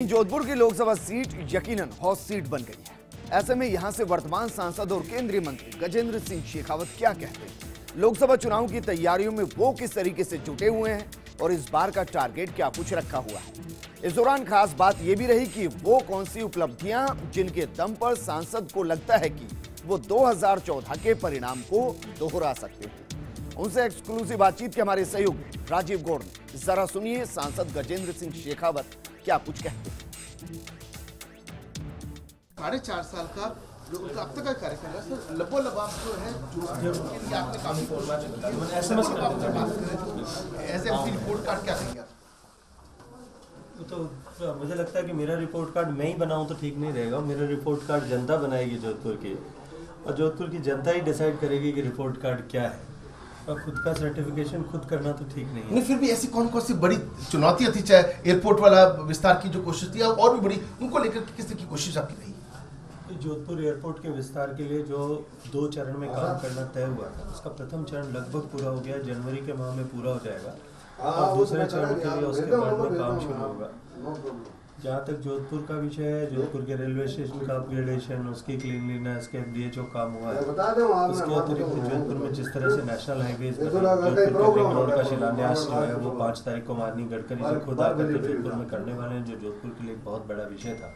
जोधपुर की लोकसभा सीट यकीनन hot seat बन गई है। ऐसे में यहां से वर्तमान सांसद और केंद्रीय मंत्री गजेंद्र सिंह शेखावत क्या कहते हैं, लोकसभा चुनाव की तैयारियों में वो किस तरीके से जुटे हुए हैं और इस बार का टारगेट क्या कुछ रखा हुआ है। इस दौरान खास बात यह भी रही कि वो कौन सी उपलब्धियां जिनके दम पर सांसद को लगता है कि वो 2014 के परिणाम को दोहरा सकते हैं। उनसे एक्सक्लूसिव बातचीत के हमारे सहयोगी राजीव गौड़ ने, जरा सुनिए सांसद गजेंद्र सिंह शेखावत क्या कुछ कहते हैं। 4.5 साल का जो उनका अब तक का कार्यक्रम है सर, लबोलबाब जो है जो के लिए आपने काफी एसएमएस की बात करें एज एमपी रिपोर्ट कार्ड क्या देंगे आप? तो मुझे लगता है कि मेरा रिपोर्ट कार्ड मैं ही बनाऊं तो ठीक नहीं रहेगा। मेरा रिपोर्ट कार्ड जनता बनाएगी जोधपुर की, और जोधपुर की जनता ही डिसाइड करेगी कि रिपोर्ट कार्ड क्या है। और खुद का सर्टिफिकेशन खुद करना तो ठीक नहीं है। नहीं, फिर भी ऐसी कौन कौन सी बड़ी चुनौतियां थी, चाहे एयरपोर्ट वाला विस्तार की जो कोशिश थी और भी बड़ी, उनको लेकर किस तरह की कोशिश आपकी रही? जोधपुर एयरपोर्ट के विस्तार के लिए जो 2 चरण में काम करना तय हुआ था, उसका प्रथम चरण लगभग पूरा हो गया, जनवरी के माह में पूरा हो जाएगा, और दूसरे चरण के लिए उसके बाद में काम शुरू होगा। जहाँ तक जोधपुर का विषय है, जोधपुर के रेलवे स्टेशन का अपग्रेडेशन, उसकी क्लीनलीनेस के डीएचओ काम हुआ है। उसके अतिरिक्त जोधपुर में जिस तरह से नेशनल हाईवेज जोधपुर के रिंग रोड का शिलान्यास जो है वो 5 तारीख को माननीय गडकरी जी खुद आकर के जोधपुर में करने वाले हैं, जो जोधपुर के लिए एक बहुत बड़ा विषय था।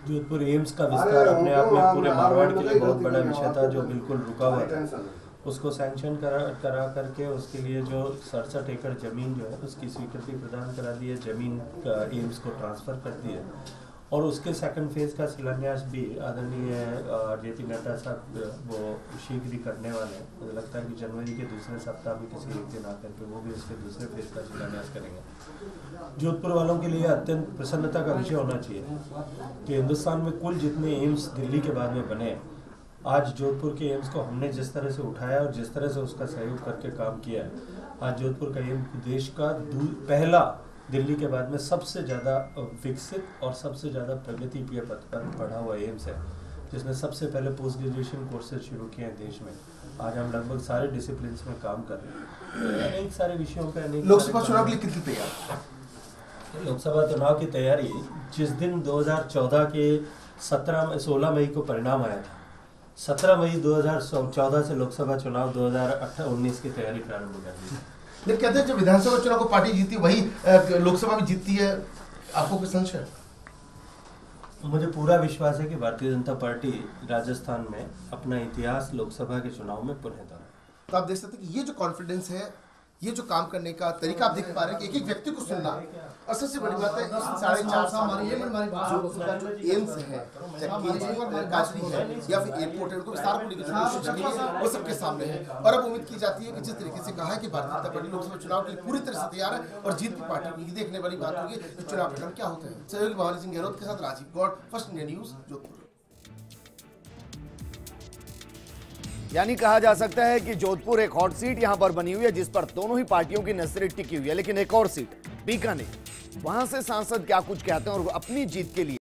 जोधपुर एम्स का विस्तार अपने आप में पूरे मारवाड़ के लिए बहुत बड़ा विषय था, जो बिल्कुल रुका हुआ था। उसको सैंक्शन करा करके उसके लिए जो 67 एकड़ ज़मीन जो है उसकी स्वीकृति प्रदान करा दी है, ज़मीन एम्स को ट्रांसफ़र कर दी है, और उसके सेकंड फेज़ का शिलान्यास भी आदरणीय जेपी नड्डा साहब वो शीघ्र ही करने वाले हैं। मुझे लगता है कि जनवरी के दूसरे सप्ताह में किसी एक दिन आकर के वो भी उसके दूसरे फेज़ का शिलान्यास करेंगे। जोधपुर वालों के लिए अत्यंत प्रसन्नता का विषय होना चाहिए कि हिंदुस्तान में कुल जितने एम्स दिल्ली के बाद में बने, आज जोधपुर के एम्स को हमने जिस तरह से उठाया और जिस तरह से उसका सहयोग करके काम किया है, आज जोधपुर का एम्स देश का पहला दिल्ली के बाद में सबसे ज़्यादा विकसित और सबसे ज़्यादा प्रगति के पथ पर बढ़ा हुआ एम्स है, जिसने सबसे पहले पोस्ट ग्रेजुएशन कोर्सेज शुरू किए हैं देश में। आज हम लगभग सारे डिसिप्लिन में काम कर रहे हैं, अनेक सारे विषयों पर। लोकसभा चुनाव के लिए कितनी तैयार? लोकसभा चुनाव की तैयारी जिस दिन 2014 के 16 मई को परिणाम आया था, 17 मई 2014 से लोकसभा चुनाव 2019 की तैयारी प्रारंभ हो जाती है। लेकिन कहते हैं जब विधानसभा चुनाव को पार्टी जीती वही लोकसभा में जीतती है, आपको कोई संशय? मुझे पूरा विश्वास है कि भारतीय जनता पार्टी राजस्थान में अपना इतिहास लोकसभा के चुनाव में पुनः दोहराएगी। तो आप देख सकते हैं कि ये जो कॉन्फिडेंस है, ये जो काम करने का तरीका आप देख पा रहे हैं कि एक एक व्यक्ति को सुनना, और सबसे बड़ी बात है इस 4.5 साल जो एम्स है, काजरी है या फिर एयरपोर्ट है, उनको विस्तार को लेकर कोशिश की है वो सबके सामने है। और अब उम्मीद की जाती है कि जिस तरीके से कहा है कि भारतीय जनता पार्टी लोकसभा चुनाव के लिए पूरी तरह से तैयार है और जीत की पार्टी की देखने वाली बात होगी कि चुनाव परिणाम क्या होते हैं। सहयोगी भवानी सिंह गहलोत के साथ Rajeev Gaur, first India news, Jodhpur. यानी कहा जा सकता है कि जोधपुर एक हॉट सीट यहां पर बनी हुई है, जिस पर दोनों ही पार्टियों की नजरें टिकी हुई है। लेकिन एक और सीट बीकानेर, वहां से सांसद क्या कुछ कहते हैं और अपनी जीत के लिए